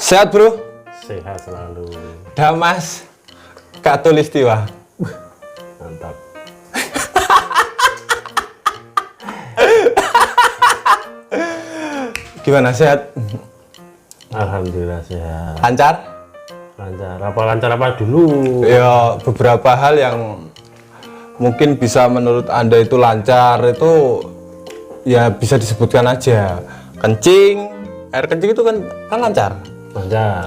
Sehat bro? Sehat selalu. Damas Katulistiwa. Mantap. Gimana, sehat? Alhamdulillah sehat. Lancar? Lancar apa dulu? Ya, beberapa hal yang mungkin bisa menurut Anda itu lancar itu ya bisa disebutkan aja. Kencing, air kencing itu kan lancar. Lancar.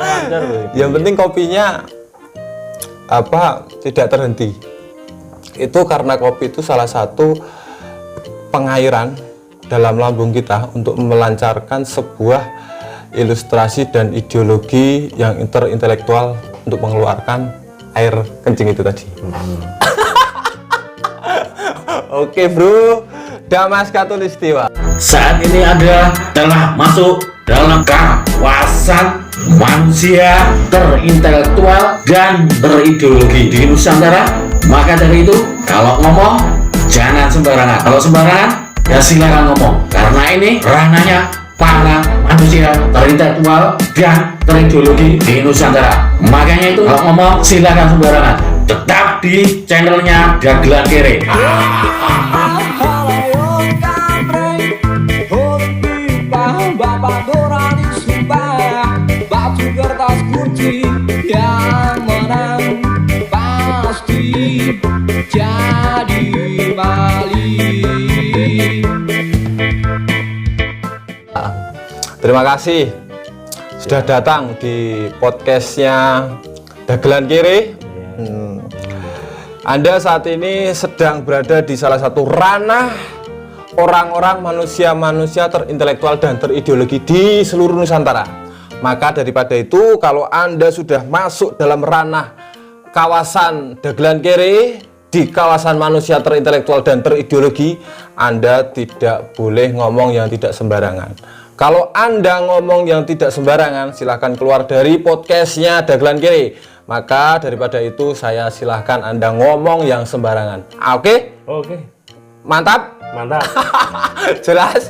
Lancar loh. Yang penting kopinya tidak terhenti. Itu karena kopi itu salah satu pengairan dalam lambung kita untuk melancarkan sebuah ilustrasi dan ideologi yang intelektual untuk mengeluarkan air kencing itu tadi. Oke bro, Damas Katulistiwa. Saat ini Anda telah masuk dalam kawasan manusia terintelektual dan berideologi di Nusantara. Maka dari itu, kalau ngomong jangan sembarangan. Kalau sembarangan, ya silakan ngomong. Karena ini ranahnya para manusia terintelektual dan terideologi di Nusantara. Makanya itu kalau ngomong silakan sembarangan. Tetap di channelnya Dagelan Kere. Bapak Nurani sumpah batu kertas kunci yang menang pasti jadi maling. Terima kasih sudah datang di podcastnya Dagelan Kere. Anda saat ini sedang berada di salah satu ranah orang-orang manusia terintelektual dan terideologi di seluruh Nusantara. Maka daripada itu, kalau Anda sudah masuk dalam ranah kawasan Dagelan Kere, di kawasan manusia terintelektual dan terideologi, Anda tidak boleh ngomong yang tidak sembarangan. Kalau Anda ngomong yang tidak sembarangan, silahkan keluar dari podcastnya Dagelan Kere. Maka daripada itu, saya silahkan Anda ngomong yang sembarangan. Oke? Oke. Mantap? Mantap. Jelas?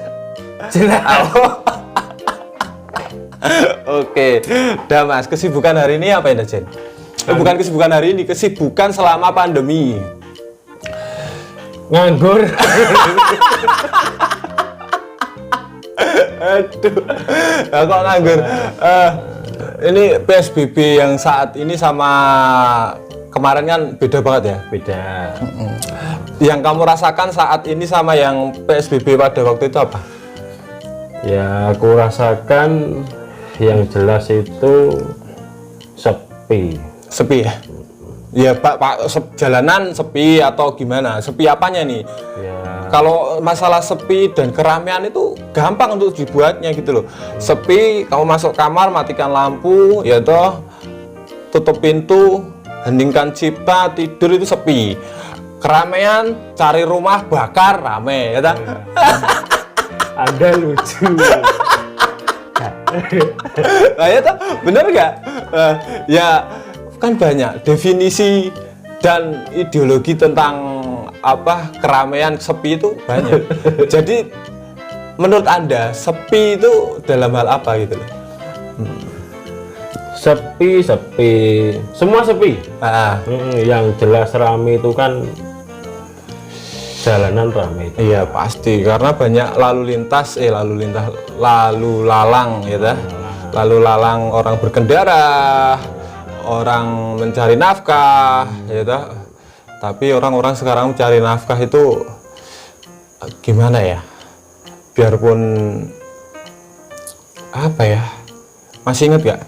Oke, Damas, kesibukan hari ini apa ya, Jen? Bukan kesibukan hari ini, kesibukan selama pandemi. Nganggur. Aduh, kok nganggur? Ini PSBB yang saat ini sama kemarin kan beda banget ya? Beda. Yang kamu rasakan saat ini sama yang PSBB pada waktu itu apa? Ya, aku rasakan yang jelas itu sepi. Sepi ya? Ya Pak, jalanan sepi atau gimana? Sepi apanya nih? Ya. Kalau masalah sepi dan keramaian itu gampang untuk dibuatnya gitu loh. Sepi, kamu masuk kamar, matikan lampu, ya toh, tutup pintu, heningkan cipta, tidur itu sepi. Keramaian, cari rumah, bakar, rame, ya toh? Anda lucu. Nah, ya toh, bener nggak? Ya kan banyak definisi dan ideologi tentang keramaian sepi itu banyak. Jadi menurut Anda sepi itu dalam hal apa gitu loh? Sepi, semua sepi. Yang jelas rame itu kan jalanan rame itu. Iya pasti, karena banyak lalu lalang ya dah. Lalu lalang orang berkendara, orang mencari nafkah ya dah. Tapi orang-orang sekarang mencari nafkah itu gimana ya? Biarpun apa ya? Masih inget gak?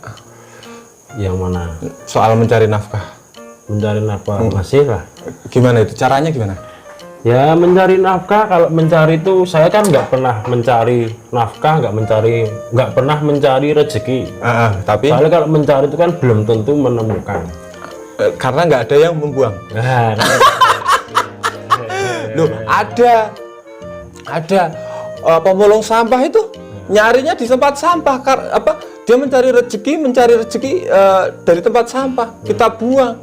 Yang mana? Soal mencari nafkah. Mencari nafkah masih lah. Gimana itu? Caranya gimana? Ya mencari nafkah, kalau mencari itu saya kan nggak pernah mencari nafkah, nggak pernah mencari rezeki. Tapi soalnya kalau mencari itu kan belum tentu menemukan. Karena nggak ada yang membuang. Nah, Loh, ada pemulung sampah itu nyarinya di tempat sampah. Dia mencari rezeki dari tempat sampah. Kita buang.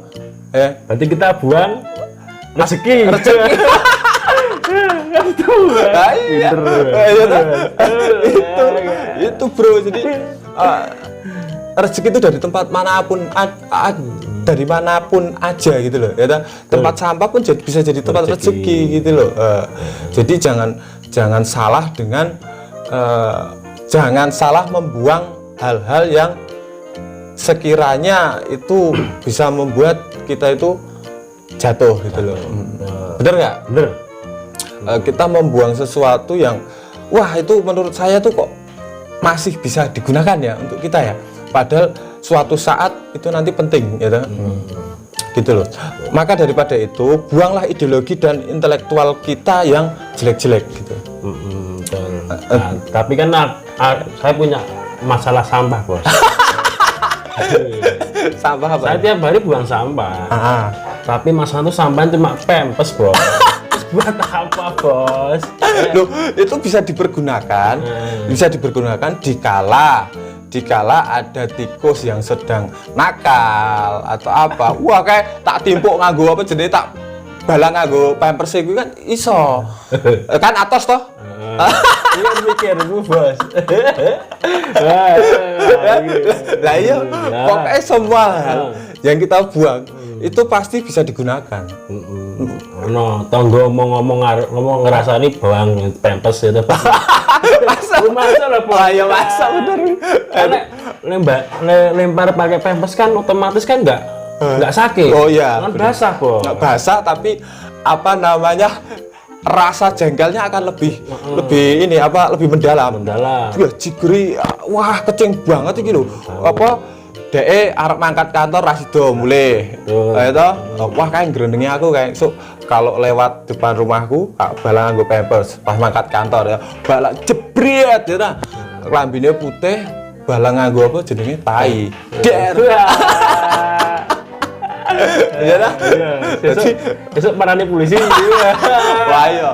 Berarti kita buang rezeki. Nah, iya. Itu bro, jadi rezeki itu dari tempat manapun dari manapun aja gitu loh ya. Tempat sampah pun bisa jadi tempat rezeki gitu loh. Jadi jangan salah dengan jangan salah membuang hal-hal yang sekiranya itu bisa membuat kita itu jatuh gitu loh. Bener nggak? Bener. Kita membuang sesuatu yang wah itu menurut saya tuh kok masih bisa digunakan ya untuk kita ya, padahal suatu saat itu nanti penting ya gitu loh. Maka daripada itu buanglah ideologi dan intelektual kita yang jelek-jelek gitu. Tapi kan saya punya masalah sampah bos. Sampah apa? Saya tiap hari buang sampah. Tapi masalah itu sampah cuma pampers bos. Buat apa bos? Loh, itu bisa dipergunakan, dikala ada tikus yang sedang nakal atau apa. Wah kayak tak timpuk nganggo apa jenis tak balang nganggo pampers itu kan iso. Kan atos toh? Iya mikirmu bos. Lah iya, pokoknya semua hal yang kita buang itu pasti bisa digunakan. No, tonggo ngomong ngerasani bawang pampers itu. Masa lah bos. Ya masa bener. Lempar pakai pampers kan otomatis kan nggak sakit. Oh iya. Kan basah bos. Nggak basah tapi apa namanya rasa jengkelnya akan lebih mendalam. Ya jigri wah kecing banget iki lho. Apa arep mangkat kantor rasido mulai. Itu wah kayak grendengnya aku kayak kalau lewat depan rumahku balang nganggo pampers pas mangkat kantor ya. Balak jebret ya. Klambine putih, balang nganggo apa jenenge tai. Der. Ya dah. Besok marani polisi. Wah iya.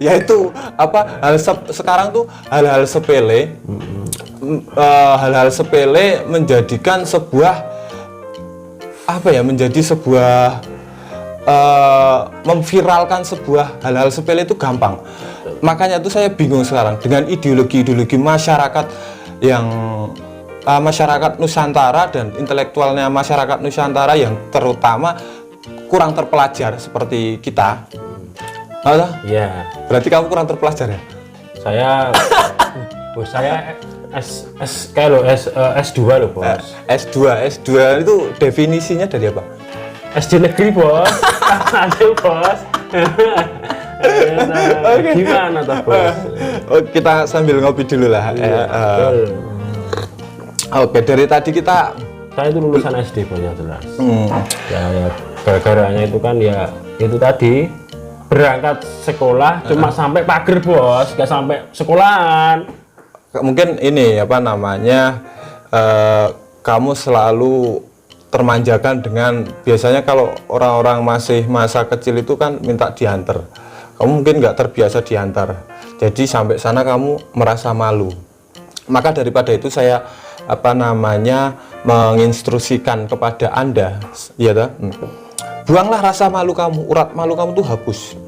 Ya itu apa sekarang tuh hal-hal sepele. Hal-hal sepele menjadikan sebuah memviralkan sebuah hal-hal sepele itu gampang. Makanya tuh saya bingung sekarang dengan ideologi masyarakat yang masyarakat Nusantara dan intelektualnya masyarakat Nusantara yang terutama kurang terpelajar seperti kita. Iya. Berarti kamu kurang terpelajar ya? Saya S2 loh bos. S2 itu definisinya dari apa? SD negeri bos. Ada bos. Gimana toh bos? Kita sambil ngopi dulu lah. Oke, dari tadi saya itu lulusan SD bos ya jelas. Ya gara-garanya itu kan ya itu tadi berangkat sekolah cuma sampai pagar bos, nggak sampai sekolahan. Mungkin ini apa namanya kamu selalu termanjakan dengan biasanya kalau orang-orang masih masa kecil itu kan minta diantar. Kamu mungkin nggak terbiasa diantar, jadi sampai sana kamu merasa malu. Maka daripada itu saya menginstruksikan kepada Anda, ya buanglah rasa malu kamu, urat malu kamu tuh hapus.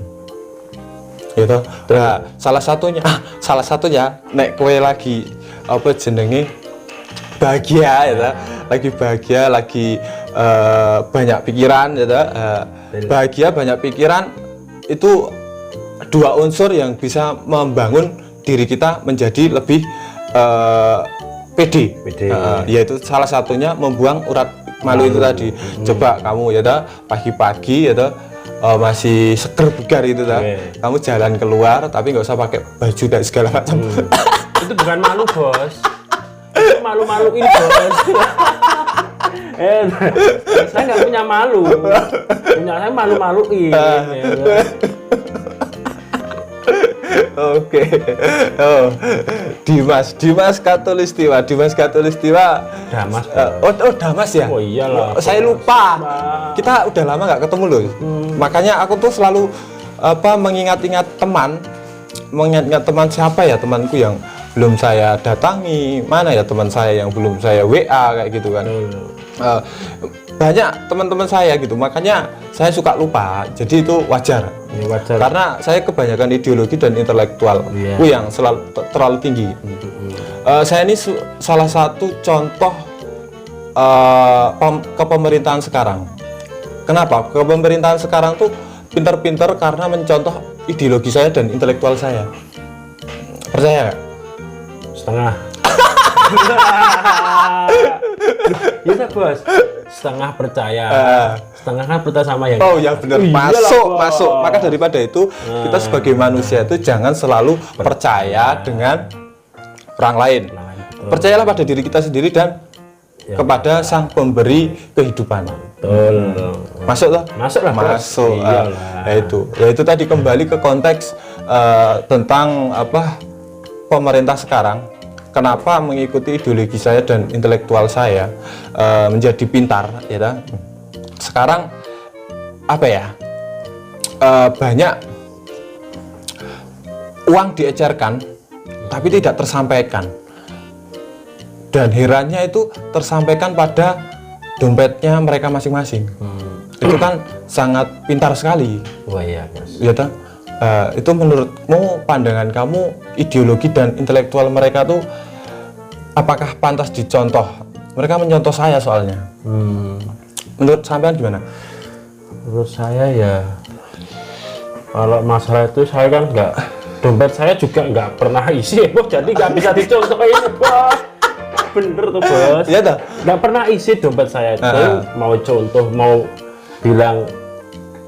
Gitu. Nah, salah satunya nek kowe lagi apa jenenge bahagia ya, lagi bahagia, lagi banyak pikiran ya, bahagia banyak pikiran itu dua unsur yang bisa membangun diri kita menjadi lebih pede. Yaitu salah satunya membuang urat malu itu tadi. Coba kamu ya pagi-pagi ya masih seger bugar itu kamu jalan keluar tapi nggak usah pakai baju dan segala macam. Itu bukan malu bos, itu malu-maluin bos. Saya nggak punya malu, saya malu-maluin. Oke. Dimas Katulistiwa. Damas. Damas ya. Oh iyalah. Saya lupa. Kita udah lama nggak ketemu loh. Makanya aku tuh selalu mengingat-ingat teman siapa ya temanku yang belum saya datangi, mana ya teman saya yang belum saya WA kayak gitu kan. banyak teman-teman saya gitu, makanya saya suka lupa. Jadi itu wajar. Ya, wajar. Karena saya kebanyakan ideologi dan intelektual yang selalu terlalu tinggi. Saya ini salah satu contoh kepemerintahan sekarang. Kenapa? Kepemerintahan sekarang tuh pintar-pintar karena mencontoh ideologi saya dan intelektual saya. Percaya nggak? Setengah. Iya bos, setengah percaya, setengah kan percaya sama yang. Oh ya benar, masuk. Maka daripada itu kita sebagai manusia itu jangan selalu percaya dengan orang lain. Percayalah pada diri kita sendiri dan kepada sang pemberi kehidupan. Betul. Masuk lah. Masuk lah. Masuk. Ya itu tadi kembali ke konteks tentang apa pemerintah sekarang. Kenapa mengikuti ideologi saya dan intelektual saya menjadi pintar, ya kan? Sekarang apa ya? Banyak uang diecerkan, tapi tidak tersampaikan. Dan herannya itu tersampaikan pada dompetnya mereka masing-masing. Itu kan sangat pintar sekali. Wah iya bos. Ya kan? Itu menurutmu pandangan kamu ideologi dan intelektual mereka tuh apakah pantas dicontoh? Mereka mencontoh saya soalnya. Menurut sampean gimana? Menurut saya ya kalau masalah itu saya kan dompet saya juga nggak pernah isi bos, jadi nggak bisa dicontohin bos. Bener tuh bos. Iya dah. Nggak pernah isi dompet saya itu. Mau contoh, mau bilang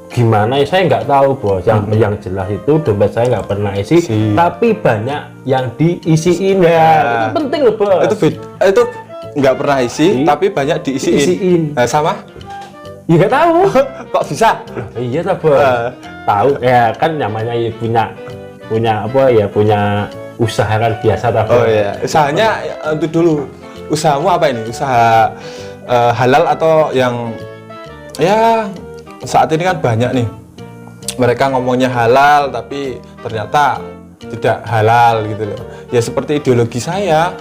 gimana ya saya nggak tahu bos. Yang jelas itu dompet saya nggak pernah isi, tapi banyak yang diisiin ya. Itu penting loh bos. Itu nggak pernah isi, tapi banyak diisiin. Sama? Ya nggak tahu. Kok bisa? Iya lah bos. Tahu ya kan namanya ya punya apa ya, punya usaha kan biasa tak. Oh iya, usahanya itu dulu. Usahamu apa ini? Usaha halal atau yang ya saat ini kan banyak nih. Mereka ngomongnya halal tapi ternyata tidak halal gitu loh. Ya seperti ideologi saya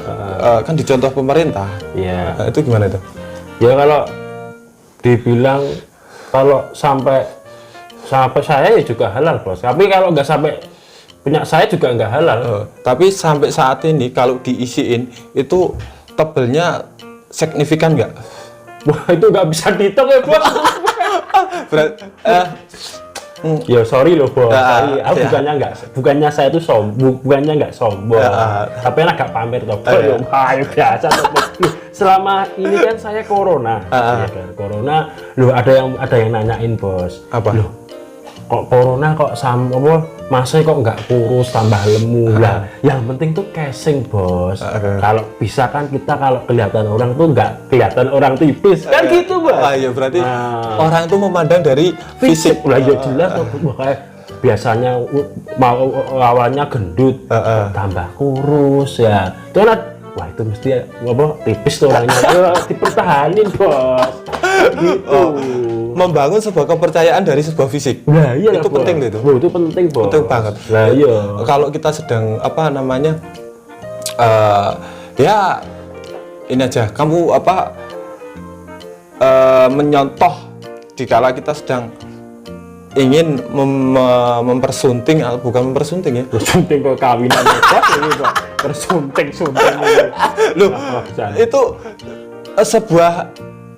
kan dicontoh pemerintah. Iya. Itu gimana itu? Ya kalau dibilang kalau sampai saya ya juga halal bos. Tapi kalau nggak sampai punya saya juga nggak halal. Tapi sampai saat ini kalau diisiin itu tebelnya signifikan nggak? Wah itu nggak bisa dihitung ya bos. Ya sorry loh bos. Sorry. Aku bukannya saya itu bukannya nggak sombong. Tapi agak pamer toh. Ayo biasa toh. Selama ini kan saya corona. Ya kan? Corona. Loh ada yang nanyain bos. Apa? Loh, kok corona kok masih kok nggak kurus tambah lemu lah. Yang penting tuh casing bos. Kalau bisa kan kita kalau kelihatan orang tuh nggak kelihatan orang tipis kan gitu bos. Iya berarti orang itu memandang dari fisik. Lah ya jelas kayak biasanya mau awalnya gendut tambah kurus ya. Itu kan wah itu mesti tipis tuh orangnya. Dipertahanin bos. Gitu. Membangun sebuah kepercayaan dari sebuah fisik. Nah, iya itu penting loh itu. Itu penting, bos. Penting banget. Nah, iya. Kalau kita sedang apa namanya? Ya ini aja. Kamu menyontoh dikala kita sedang ingin mempersunting atau bukan mempersunting ya? Sunting ke kawinan ini kok. Persunting. Loh,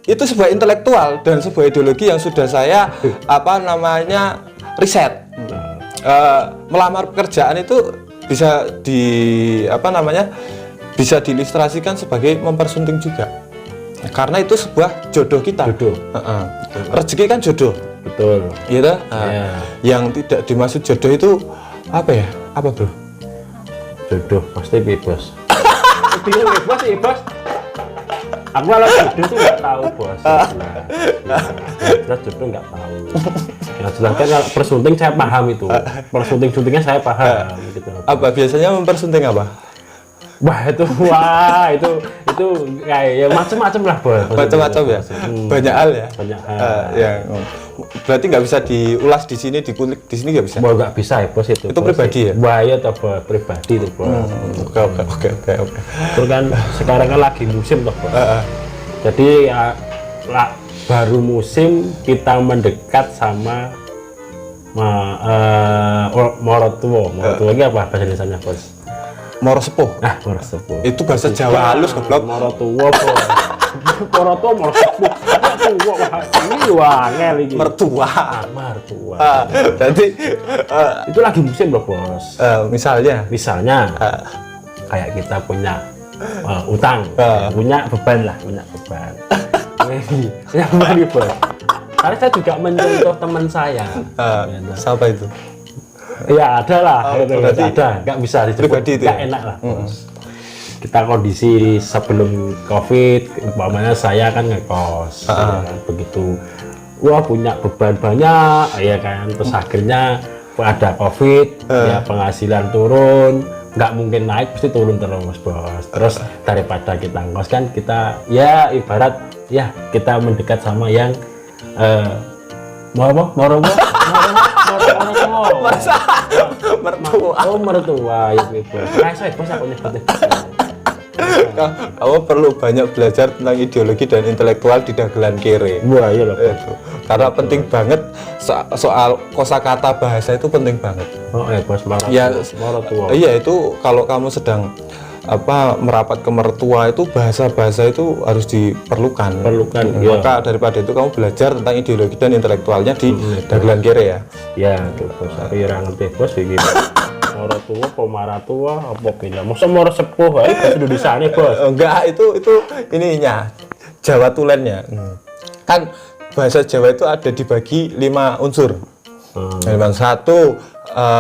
itu sebuah intelektual dan sebuah ideologi yang sudah saya riset. Melamar pekerjaan itu bisa bisa diilustrasikan sebagai mempersunting juga, karena itu sebuah jodoh kita. Rezeki kan jodoh, betul, gitu. Yang tidak dimaksud jodoh itu apa ya? Apa bro? Jodoh pasti bebas. Bingung bebas ya bos. Aku kalau jodoh tuh nggak tahu bos. Jelas jodoh nggak tahu. Yang jelas kan kalau persunting saya paham itu. Persuntingnya saya paham. Gitu. Apa biasanya mempersunting apa? itu kayak ya macam-macam lah bos. Macam-macam ya. Banyak hal ya. Banyak hal. Berarti nggak bisa diulas di sini, dikulik di sini nggak bisa. Nggak bisa ya bos itu. Itu pribadi ya. Bahaya toh bos, pribadi tuh bos. Oke. Terus kan sekarang kan lagi musim toh bos. Jadi ya baru musim kita mendekat sama morotuo ini apa bahasa Indonesianya bos? Moro sepuh. Nah moro sepuh Itu bahasa Jawa halus goblok. morotuo bos. Morotuo moro sepuh tua ini wangel ini Mertua. mertua Jadi itu lagi musim loh bos. misalnya Kayak kita punya utang, punya beban lah, punya beban nih bos. Karena saya juga mencontoh teman saya. siapa itu? Ya ada lah, berarti ada, nggak bisa disebut, pribadi itu nggak ya? enak lah bos. Kita kondisi sebelum COVID, umpamanya saya kan ngekos, ya kan? Begitu, wah punya beban banyak, ya kan, terus akhirnya ada COVID, ya penghasilan turun, nggak mungkin naik, pasti turun terus bos. Terus daripada kita ngekos kan kita, ya ibarat ya kita mendekat sama yang mertua ya bos. Saya bos aku nyebutnya. Kamu perlu banyak belajar tentang ideologi dan intelektual di dagelan kere. Wah iya loh bos. Karena penting banget soal kosakata bahasa itu penting banget. Oh bos mertua. Iya itu kalau kamu sedang merapat ke mertua itu bahasa-bahasa itu harus diperlukan. Iya. Maka daripada itu kamu belajar tentang ideologi dan intelektualnya di dagelan kere ya. Ya tuh bos. Aku ya ngerti bos begini. Morotua, pomaratua, apa gila? Masa moro sepuh, bahasa Indonesia nih bos. Enggak, itu ininya Jawa tulennya. Kan bahasa Jawa itu ada dibagi 5 unsur. Memang satu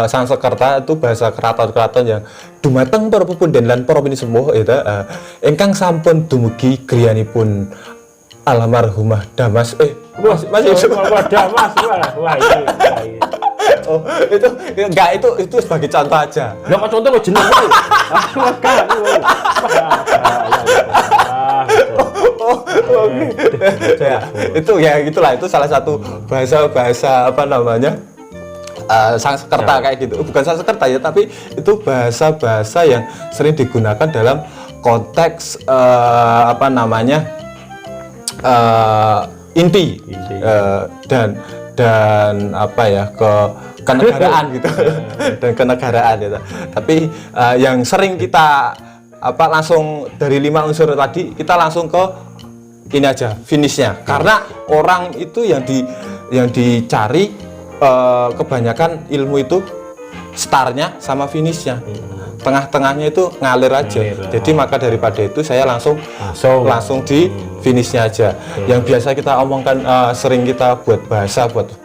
Sangsekerta itu bahasa keraton-keraton yang dumateng para pepunden lan para pinisepuh itu ingkang sampun dumugi griyanipun almarhumah Damas masih Damas wah ini. Oh, itu sebagai contoh aja. Lah kok contoh lo jeneng kuwi. Itu salah satu bahasa Sangsekerta kayak gitu. Bukan Sangsekerta ya, tapi itu bahasa-bahasa yang sering digunakan dalam konteks inti. Dan kenegaraan gitu. Dan kenegaraan gitu. Tapi yang sering kita langsung dari 5 unsur tadi kita langsung ke ini aja finishnya. Karena orang itu yang dicari kebanyakan ilmu itu startnya sama finishnya. Tengah-tengahnya itu ngalir aja. Jadi maka daripada itu saya langsung di finishnya aja. Yang biasa kita omongkan sering kita buat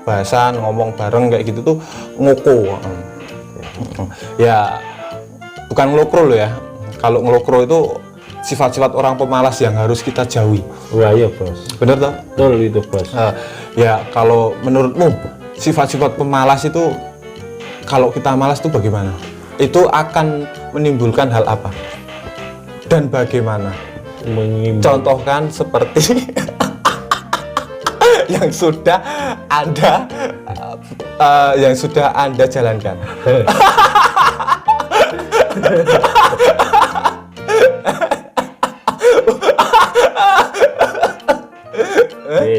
bahasan ngomong bareng kayak gitu tuh ngoko. Ya bukan ngelokro loh ya. Kalau ngelokro itu sifat-sifat orang pemalas yang harus kita jauhi. Wah iya bos. Bener toh? Betul itu bos. Ya kalau menurutmu sifat-sifat pemalas itu kalau kita malas itu bagaimana? Itu akan menimbulkan hal apa dan bagaimana? Contohkan seperti yang sudah Anda jalankan.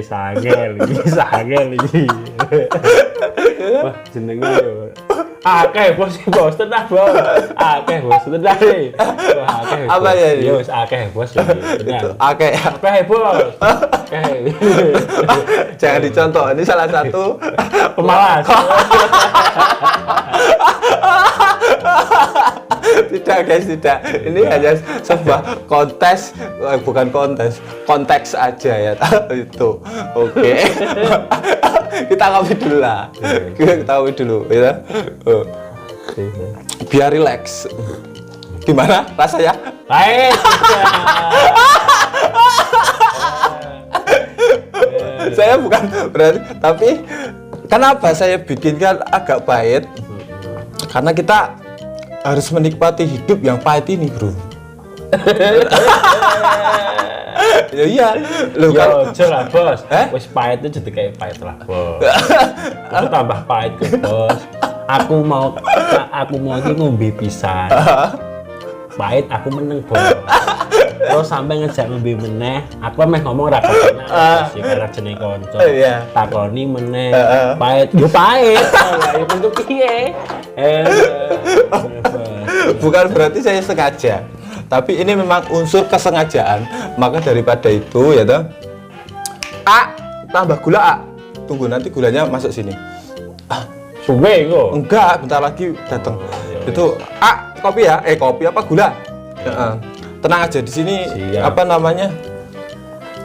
Sangel iki. Wah, jenenge yo. Akeh bos tenang bos. Akeh bos tenang nih. Wah, akeh. Apa ya ini? Ya wis akeh bos. Tenang. Akeh bos. Akeh. Jangan dicontoh. Ini salah satu pemalas. Tidak guys, tidak. Ini hanya sebuah konteks aja ya. Itu. Oke. Kita ngopi dulu lah. Kita ngopi dulu ya. Biar relax. Gimana rasanya? Baik. Saya bukan berarti, tapi kenapa saya bikinkan agak pahit? Karena kita harus menikmati hidup yang pahit ini, bro. Ya iya, lu kan lah bos. Wis pahit itu jadi kayak pahit lah bos. Aku tambah pahit ke bos. Aku mau iki ngombe pisan. Pahit aku meneng bos. terus sampai ngejak ngombe meneh, aku meh ngomong ra kena sing ora jenenge kanca. Iya. Takoni meneh, pahit, yo pahit. Lah yo bentuk piye? Bukan berarti saya sengaja, tapi ini memang unsur kesengajaan. Maka daripada itu ya toh, tambah gula tunggu nanti gulanya masuk sini. Suwe kok. Enggak, bentar lagi datang. Itu kopi ya, kopi apa gula? Tenang aja di sini. Siap. Apa namanya?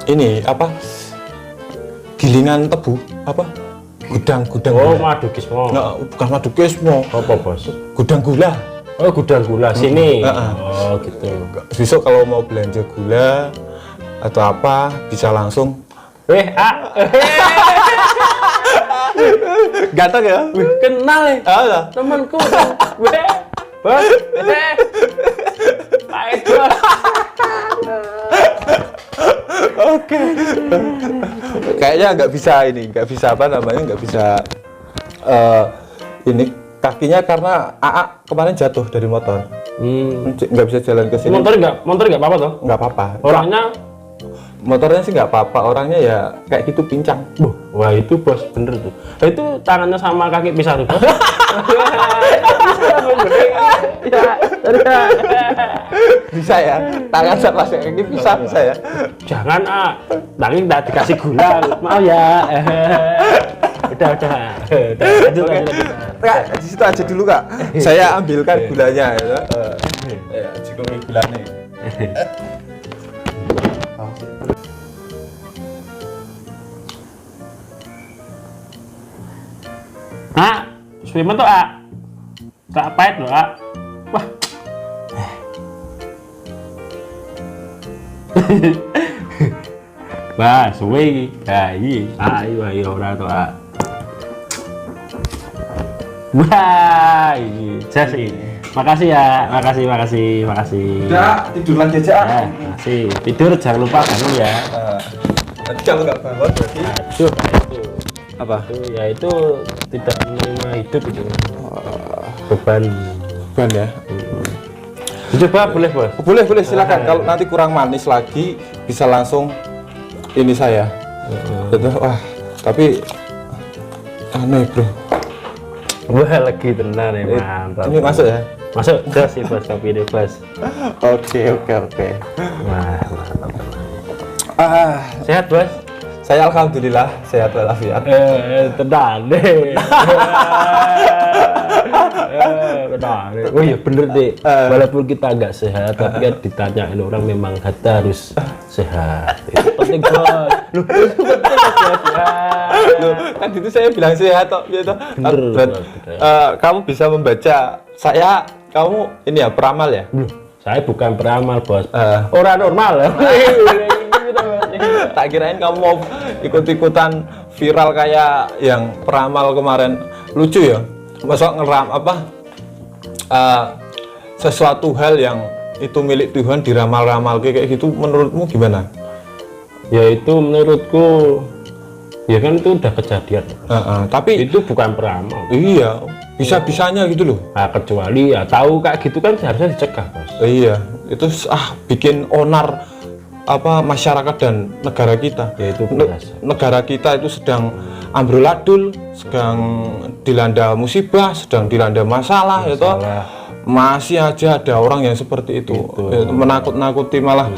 Ini apa? Gilingan tebu apa? Gudang Oh, gula. madukismo. Bukan madukismo. Apa, Bos? Gudang gula. Oh, gudang gula sini. Oh, gitu. Besok kalau mau belanja gula atau apa bisa langsung. Ganteng ya? Wih, kenal ya? Lah. Temanku. Weh, Bos. Pahit, Bos. Oke. Kayaknya nggak bisa nggak bisa apa namanya, nggak bisa ini kakinya karena kemarin jatuh dari motor. Nggak bisa jalan ke sini. Motor enggak apa-apa toh? Nggak apa-apa. Orangnya Motornya sih nggak apa-apa, orangnya ya kayak gitu pincang. wah itu Bos, bener tuh. Itu tangannya sama kaki pisah tuh, Bos. Bisa ya, tangan sama kaki bisa ya. Jangan tangan nggak dikasih gula, maaf ya. Udah. Lanjut. Kak, di situ aja dulu Kak. Saya ambilkan gulanya ya. Cukup gulanya. Swimen tuh tak pahit loh wah. Wah, suwe ayo ora tuh wah, jas makasih ya, makasih. Udah, tidur lagi aja. Makasih. Tidur jangan lupa bangun ya. Nanti kalau nggak bangun berarti Aduh, itu apa? Itu tidak menerima hidup itu. Beban ya. Coba boleh Bos? Boleh silakan. Kalau nanti kurang manis lagi bisa langsung ini saya. Wah, tapi aneh bro. Wah lagi tenar ya, mantap. Ini masuk ya? Masuk, jas sih Bos, kopi deh Bos. Oke. Wah, sehat Bos? Saya alhamdulillah sehat walafiat. Tenang deh. Tenang deh. Oh iya bener deh. Walaupun kita agak sehat, tapi kan ditanyain orang memang kita harus sehat. Itu penting Bos. Loh, itu penting Bos. Loh, kan itu saya bilang sehat toh, gitu. Bener, Berarti, kamu bisa membaca kamu ini ya peramal ya? Saya bukan peramal Bos. Orang normal ya. Tak kirain kamu mau ikut-ikutan viral kayak yang peramal kemarin. Lucu ya, masa ngeram sesuatu hal yang itu milik Tuhan diramal-ramal kayak gitu, menurutmu gimana? Ya itu menurutku ya kan itu udah kejadian. Tapi itu bukan peramal. iya, bisa-bisanya gitu loh. Nah, kecuali ya tahu kayak gitu kan seharusnya dicegah Bos. Iya, itu bikin onar masyarakat dan negara kita. Ya itu biasa. Negara kita itu sedang amburadul, sedang dilanda musibah, sedang dilanda masalah. Itu masih aja ada orang yang seperti itu. Menakut-nakuti, malah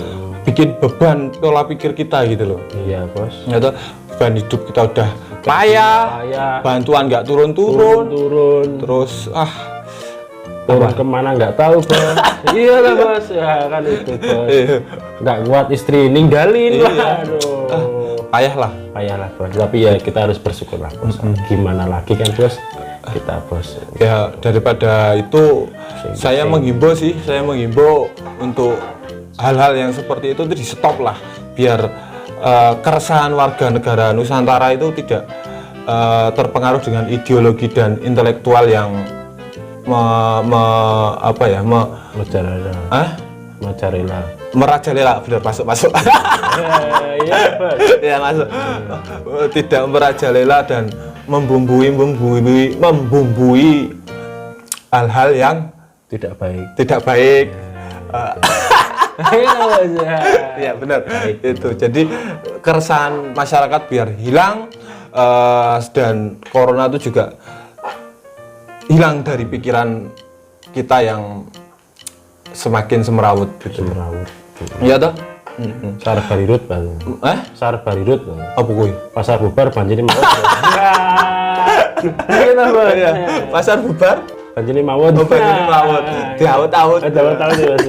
bikin beban pola pikir kita gitu loh. Iya Bos. Itu beban hidup kita udah payah, bantuan nggak turun. Terus turun kemana nggak tahu Bos. Iya lah Bos, ya kan itu Bos. Nggak kuat istri ninggalin lah. Aduh. Payah lah Bos. Tapi ya kita harus bersyukur lah Bos. Gimana lagi kan Bos, kita Bos. Ya daripada itu saya menghimbau untuk hal-hal yang seperti itu di stop lah, biar keresahan warga negara Nusantara itu tidak terpengaruh dengan ideologi dan intelektual yang merajalela, benar, masuk. Iya Bos. Ya masuk. Tidak merajalela dan membumbui hal-hal yang Tidak baik. tidak baik. Iya benar. Itu. Jadi keresahan masyarakat biar hilang dan corona itu juga hilang dari pikiran kita yang semakin semerawut gitu. Semerawut. Iya toh? Sar Barirut Bang. Sar Barirut Bang. Apa kuwi? Pasar bubar banjiri mawon. Iya Bang. Iya. Pasar bubar Banjiri mawon. banjiri mawon. Diawut-awut. Tahu-tahu ya Mas.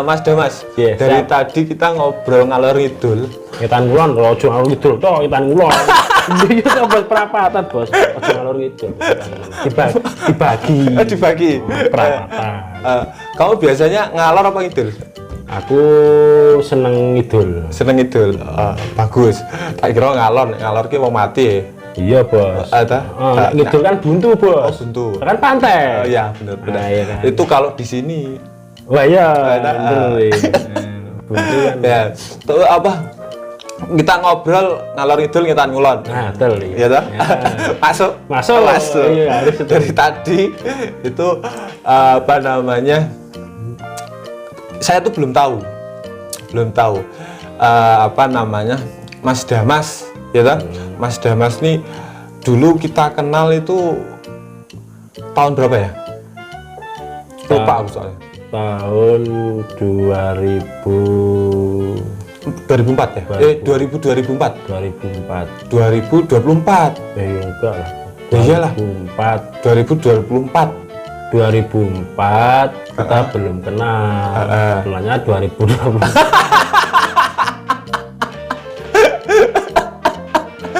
Mas Damas, Iya, dari siap. tadi kita ngobrol ngalor ngidul. Ngetan kulon kalau ojo ngalur ngidul toh ngetan kulon. Iya to bos perapatan bos. Ojo ngalur ngidul. Dibagi. Dibagi. Perapatan. Kamu biasanya ngalor apa ngidul? Aku seneng ngidul. Seneng ngidul. Bagus. Tak kira ngalor ki mau mati. Iya bos. Ada? Ngidul kan buntu bos. Buntu. Kan pantai. Iya, benar-benar. Nah, iya kan. Itu kalau di sini Wah iya. Ada. Buntu kan. ya, tuh apa? Kita ngobrol ngalor ngidul ngetan ngulon. Nah, betul Iya toh? Masuk. Masuk. Masuk. Iya, harus itu. Dari tadi itu apa namanya? Saya tuh belum tahu apa namanya Mas Damas, ya toh? Mas Damas nih dulu kita kenal itu tahun berapa ya? Lupa aku soalnya. Tahun 2004 ya? 2004. 2004. 2024. Enggak lah. Ya iyalah. 2004. 2024. 2004 kita belum kenal. Kenalnya 2020.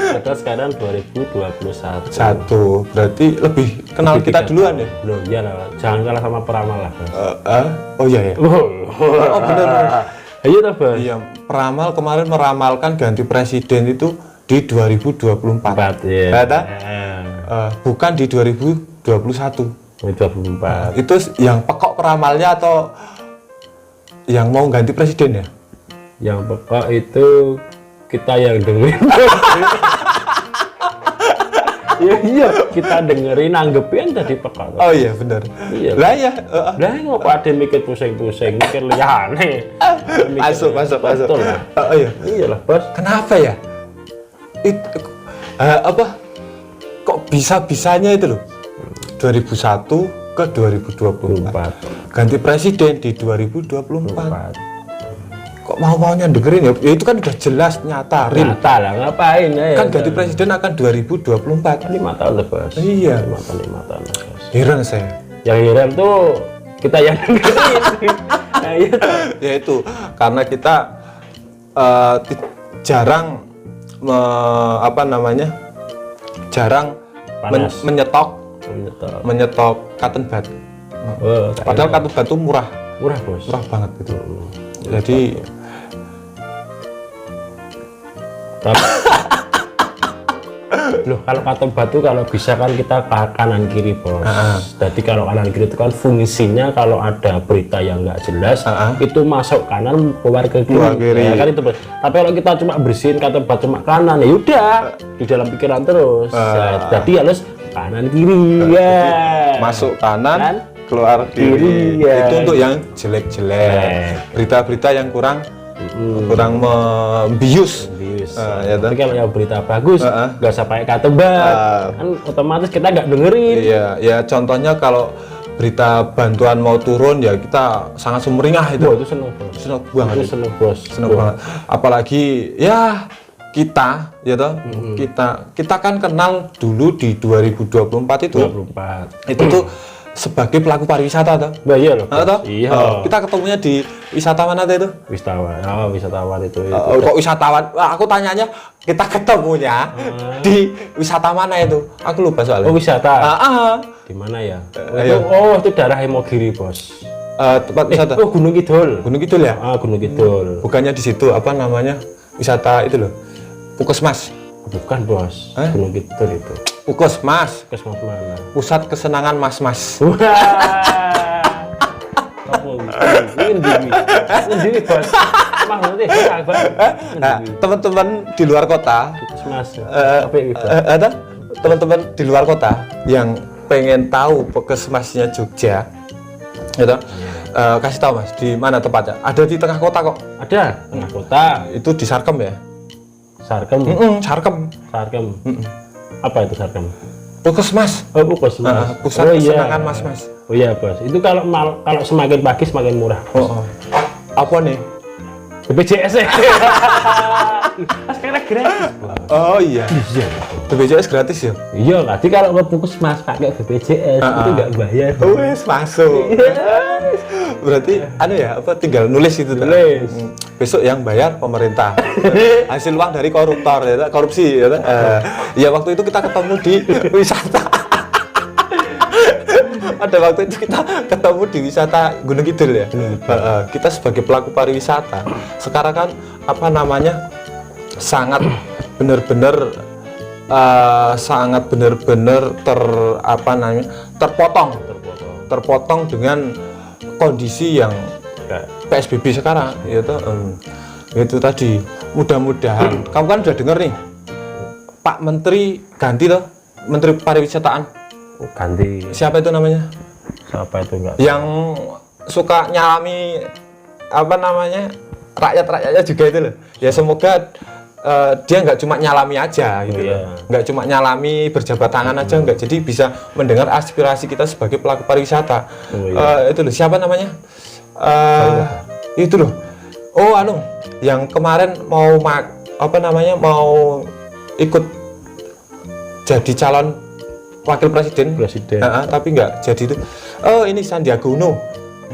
Kita sekarang 2021. Satu. Berarti lebih kenal kita duluan ya? Belum, ya lah. Jangan kalah sama peramal lah, Bos. Oh iya ya. Oh, benar. Ayo toh, Bos. Iya, peramal kemarin meramalkan ganti presiden itu di 2024. Ya. Ada? Bukan di 2021. 2024. Itu yang pekok peramalnya atau yang mau ganti presiden ya? Yang pokok itu kita yang dengerin. Iya, kita dengerin, anggepin tadi pekok. Oh iya benar. Iya. Lah ya. Lah ngapa ada mikir pusing-pusing, mikir liyane. Masuk. Betul lah. Oh iya. Iyalah, Bos. Kenapa ya? Apa? Kok bisa-bisanya itu loh? 2001 ke 2024. Ganti presiden di 2024. Kok mau-maunya dengerin ya? Ya itu kan udah jelas nyata, real. Nyata lah, ngapain ya? Kan ganti presiden akan 2024. 5 tahun lah, Bos. Iya. 5 tahun, Bos. Heran saya. Yang heran tuh kita yang dengerin. Nah, iya. Ya itu karena kita jarang apa namanya? Jarang Panas. menyetop cotton bud. Oh, Padahal cotton bud itu murah Bos. banget gitu. Jadi loh, kalau kantong batu kalau bisa kan kita ke kanan kiri, Bos. Jadi kalau kanan kiri itu kan fungsinya kalau ada berita yang nggak jelas itu masuk kanan keluar ke kiri. Keluar kiri. Ya, kan itu, Bos. Tapi kalau kita cuma bersihin kantong batu cuma kanan ya udah di dalam pikiran terus. Ya, jadi harus kanan kiri ya. masuk kanan, Kan? keluar kiri. Kiri, ya. Itu untuk yang jelek-jelek. Berita-berita yang kurang membius. Ya Tapi kalau yang berita bagus nggak usah pakai kata kan otomatis kita nggak dengerin. Iya, ya contohnya kalau berita bantuan mau turun ya kita sangat sumringah itu. Wah, itu seneng, Bos. Seneng banget. Itu seneng, Bos. Seneng banget. Apalagi ya kita ya toh, kita kan kenal dulu di 2024 itu. 24. Itu tuh sebagai pelaku pariwisata toh. Bah, iya loh. Toh? Iya. Kita ketemunya di wisata mana tuh itu? Wisatawan. Oh, wisatawan itu. Kok wisatawan? Wah, aku tanyanya kita ketemunya di wisata mana itu? Aku lupa soalnya. Oh, wisata. Di Di mana ya? Iya. Itu daerah Imogiri, Bos. tempat wisata. Oh, Gunung Kidul. Gunung Kidul ya? Gunung Kidul. Bukannya di situ apa namanya? Wisata itu loh. Puskesmas. Bukan, Bos. Hah? Gunung Kidul itu. Puskesmas. Puskesmas mana? Pusat kesenangan mas-mas. Wah. Apa ini, Bos? Maksudnya apa? Nah, teman-teman di luar kota, Puskesmas. Apa itu? ada teman-teman di luar kota yang pengen tahu puskesmasnya Jogja, gitu. kasih tahu Mas, di mana tempatnya? Ada di tengah kota kok. Ada tengah kota. Itu di Sarkem ya? Sarkem. Sarkem. Sarkem. Apa itu Sarkem? Puskesmas. Oh, puskesmas. Pusat kesenangan Mas. Oh iya bos. Itu kalau semakin pagi semakin murah. Oh. Apa nih? BPJS ya. Sekarang gratis. Oh iya. BPJS gratis ya? Iya, tadi kalau ke puskesmas pakai BPJS itu nggak bayar. Wes masuk. Berarti tinggal nulis itu tuh. Nulis. Besok yang bayar pemerintah. Hasil uang dari koruptor ya, korupsi ya. Ya waktu itu kita ketemu di wisata. Ada waktu itu kita ketemu di wisata Gunung Kidul ya. Kita sebagai pelaku pariwisata sekarang kan sangat benar-benar terpotong dengan kondisi yang PSBB sekarang itu tadi. Mudah-mudahan kamu kan udah denger nih Pak Menteri ganti toh, Menteri Pariwisataan. Ganti. Siapa itu namanya? Siapa itu enggak? Yang suka nyalami rakyat-rakyatnya juga itu loh. Ya semoga dia nggak cuma nyalami aja gitu loh. Nggak cuma nyalami berjabat tangan aja, nggak. Jadi bisa mendengar aspirasi kita sebagai pelaku pariwisata. Itu loh, siapa namanya? Itu loh. Oh yang kemarin mau mau ikut jadi calon wakil presiden. Tapi nggak jadi itu. Oh ini Sandiaga Uno.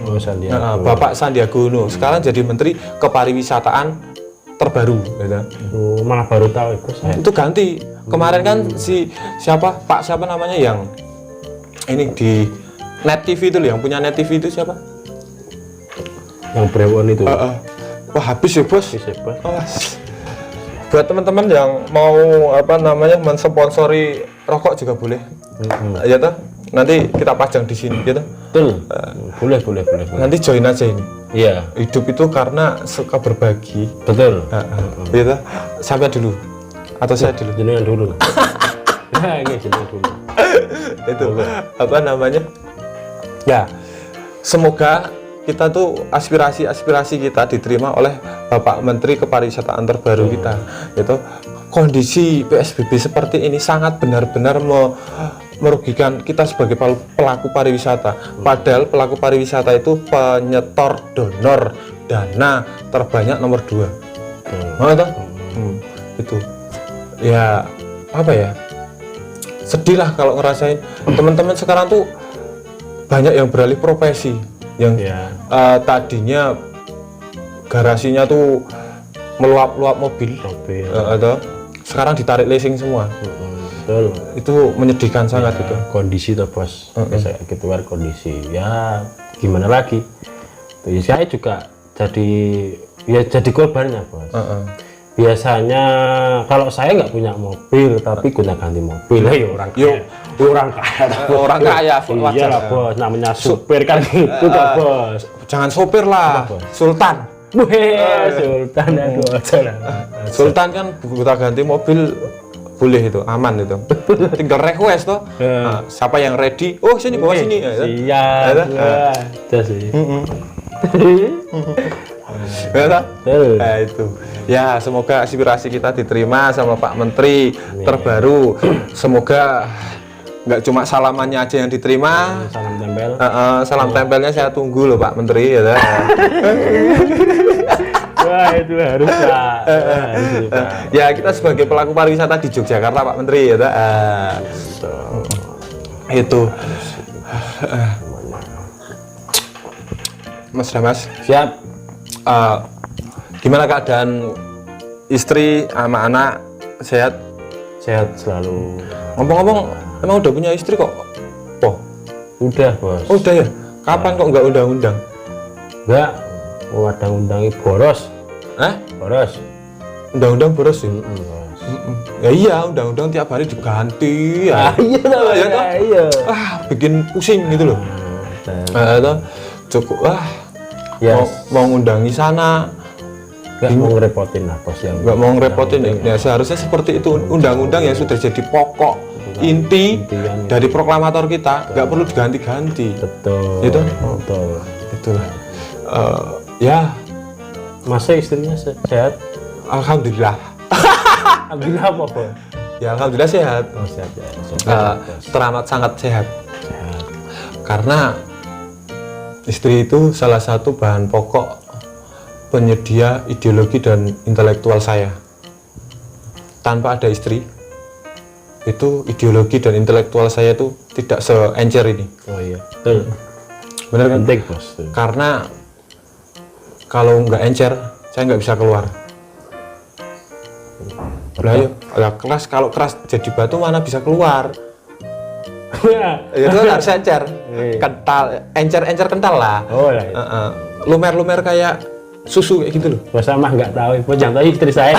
Oh, Sandiaga. Bapak Sandiaga Uno sekarang jadi Menteri Kepariwisataan terbaru gitu. Malah baru tahu itu saya. Itu ganti. Kemarin kan Pak siapa namanya yang ini di Net TV itu loh, yang punya Net TV itu siapa? Yang Brewon itu. Wah habis ya bos. Oh, buat teman-teman yang mau mensponsori rokok juga boleh. Ya toh, nanti kita pajang di sini gitu. Betul. Boleh. Nanti join aja ini. Iya. Hidup itu karena suka berbagi. Betul. Gitu. Sampai dulu atau saya dulu. Jenengan dulu. Ya, ini jenengan dulu. Itu Ya, semoga kita tuh aspirasi kita diterima oleh Bapak Menteri Kepariwisataan terbaru kita. Itu kondisi PSBB seperti ini sangat benar-benar merugikan kita sebagai pelaku pariwisata. Padahal pelaku pariwisata itu penyetor donor dana terbanyak nomor 2. Itu. Ya, sedih lah kalau ngerasain teman-teman sekarang tuh banyak yang beralih profesi. Yang tadinya garasinya tuh meluap mobil. Atau sekarang ditarik leasing semua. Betul. Itu menyedihkan sangat itu. Kondisi tuh bos. Gitu kan kondisi. Ya gimana lagi? Saya juga jadi korbannya bos. Biasanya kalau saya nggak punya mobil tapi guna ganti mobil ya orang kaya wajar lah bos, namanya supir kan gitu kok bos. Jangan sopir lah, Sultan. Sultan Sultan kan kita ganti mobil boleh itu, aman itu. Tinggal request toh. Siapa yang ready? Oh sini bawa sini. Siap. Itu ya, semoga aspirasi kita diterima sama Pak Menteri terbaru. Semoga nggak cuma salamannya aja yang diterima. Salam tempel. Salam tempelnya saya tunggu loh Pak Menteri ya. Wah itu harus Pak. Ya kita sebagai pelaku pariwisata di Yogyakarta Pak Menteri ya. Itu Mas Damas. Siap. Gimana keadaan istri sama anak? Sehat? Sehat selalu. Ngomong-ngomong, emang udah punya istri kok? Oh, udah bos. Oh, udah ya? Kapan kok nggak undang-undang? Nggak, undang-undangi boros. Boros. Undang-undang boros sih. Ya iya, undang-undang tiap hari diganti ya. Iya. Bikin pusing gitu loh. Cukup mau ngundangi sana. Nggak mau ngerepotin lah bos yang. Nggak mau ngerepotin ya. Seharusnya seperti itu. Undang-undang yang sudah jadi pokok inti dari proklamator kita nggak perlu diganti-ganti. Betul. Itu. Betul. Itulah. Ya, Masih istrinya sehat? alhamdulillah. Alhamdulillah apa, Bos? Ya alhamdulillah sehat. Oh, sehat ya. Teramat sangat sehat. Sehat. Karena istri itu salah satu bahan pokok penyedia ideologi dan intelektual saya. Tanpa ada istri, itu ideologi dan intelektual saya itu tidak seencer ini. Oh iya, betul. Bener kan? Penting, Bos. Karena kalau nggak encer, saya nggak bisa keluar. Lah yuk, keras, kalau keras jadi batu mana bisa keluar? Itu harus encer, kental, encer kental lah. Oh lah. Lumer kayak susu kayak gitu loh. Bos sama nggak tahu, Bos jangan tahu istri saya.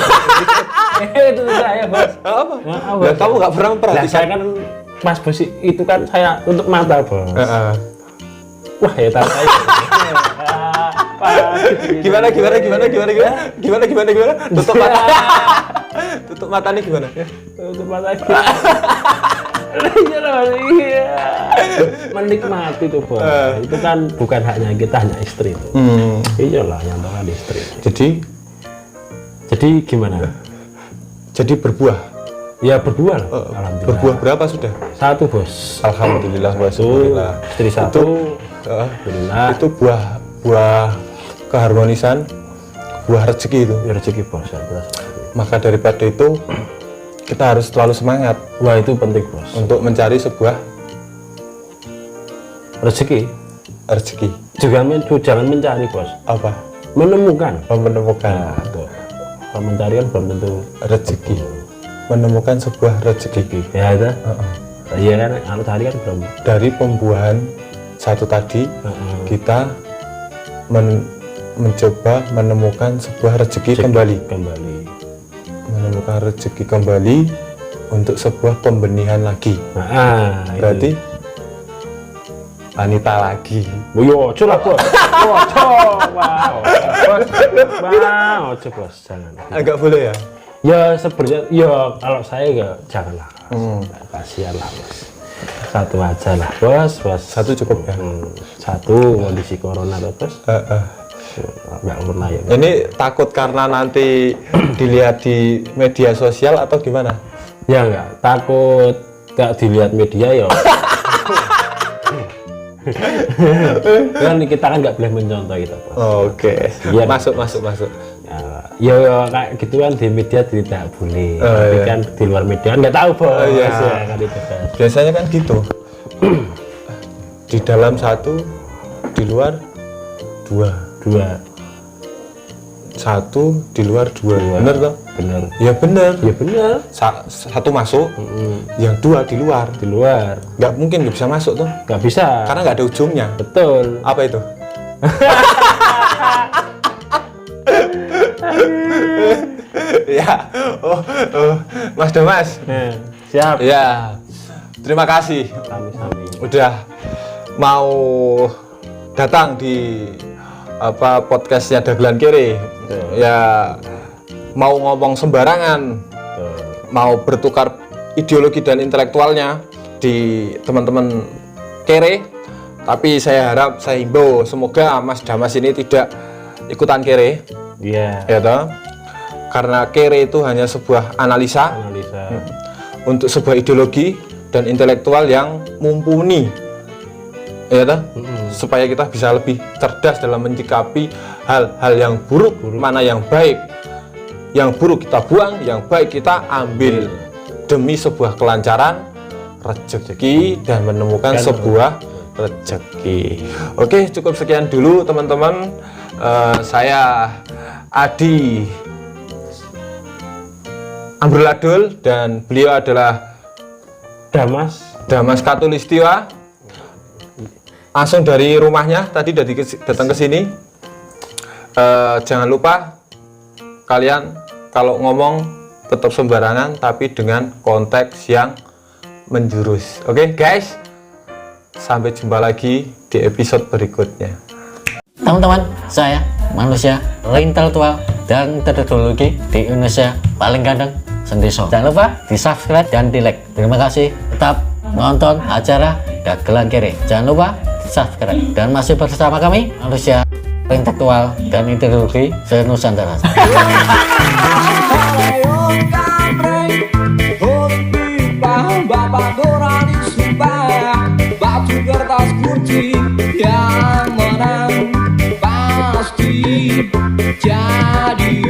Itu saya, Bos. Apa? Maaf, Lah, Bos. kamu nggak pernah Lah, memperhatikan? saya kan Mas Bos itu kan saya untuk mata, Bos. Wah, ya tahu saya. Gimana? Tutup mata. Tutup matanya gimana? Tutup mata. Iya. Menikmati tuh, Bos. Itu kan bukan haknya kita, hanya istri itu. Iyalah, yang tahu istri. Jadi gimana? Jadi berbuah. Ya berbuah lah. Alhamdulillah. Berbuah berapa sudah? Satu, Bos. Alhamdulillah, Itu istri satu. Alhamdulillah. Itu buah keharmonisan, buah rezeki itu. Ya, rezeki, Bos. Ya, jelas. Maka daripada itu kita harus selalu semangat Wah, itu penting, Bos. untuk mencari sebuah Rezeki juga jangan mencari, Bos. apa Menemukan. menemukan Tuh. Kalau mencari kan belum tentu rezeki, menemukan sebuah rezeki ya itu. Iya kan, anu tadi kan belum. dari pembuahan satu tadi. Kita mencoba menemukan sebuah rezeki kembali, menemukan rezeki kembali untuk sebuah pembenihan lagi. Berarti wanita lagi. Yo, curah, Bos. Wow, Bos, jangan. Agak boleh ya? Ya sebenarnya, ya kalau saya ya janganlah. Kasihan lah, Bos. Satu aja lah, Bos. Satu cukup ya? Satu kondisi corona tuh, Bos. Nggak pernah ya. Ini takut karena nanti dilihat di media sosial atau gimana? Ya nggak, takut nggak dilihat media ya. Kan kita kan nggak boleh mencontoh gitu, Bos. Oke. Iya. Masuk. Ya kayak gitu kan di media tidak boleh. Tapi iya. kan di luar media kan nggak tahu, Bos. Iya. Ya, kan itu, Bos. Biasanya kan gitu. Di dalam satu, di luar dua. Satu, di luar dua. Bener toh? Bener. Ya bener. Ya bener. Satu masuk, yang dua di luar. Nggak mungkin nggak bisa masuk tuh. Nggak bisa. Karena nggak ada ujungnya. Betul. Apa itu? Ya, Mas Damas. Siap. Ya, terima kasih Sami-sami. udah mau datang di podcastnya Dagelan Kere. Ya, mau ngomong sembarangan, mau bertukar ideologi dan intelektualnya di teman-teman Kere. Tapi saya harap, saya himbau, semoga Mas Damas ini tidak ikutan Kere. Iya. Ya toh? Karena Kere itu hanya sebuah analisa untuk sebuah ideologi dan intelektual yang mumpuni, ya toh? Supaya kita bisa lebih cerdas dalam menyikapi hal-hal yang buruk, mana yang baik. Yang buruk kita buang, yang baik kita ambil demi sebuah kelancaran, rezeki, dan menemukan sebuah rezeki. Oke, cukup sekian dulu teman-teman. Saya Adi Ambuladul dan beliau adalah Damas Katulistiwa. Langsung dari rumahnya tadi datang ke sini. Jangan lupa kalian kalau ngomong tetap sembarangan tapi dengan konteks yang menjurus. Oke, guys. Sampai jumpa lagi di episode berikutnya. Teman-teman, saya manusia intelektual dan teknologi di Indonesia paling ganteng Sendiso. Jangan lupa di subscribe dan di like. Terima kasih. Tetap nonton acara Dagelan Kere. Jangan lupa subscribe. Dan masih bersama kami, manusia intelektual dan ideologi se-Nusantara. Bapak Nurani sumpah, batu kertas kunci yang menang pasti jadi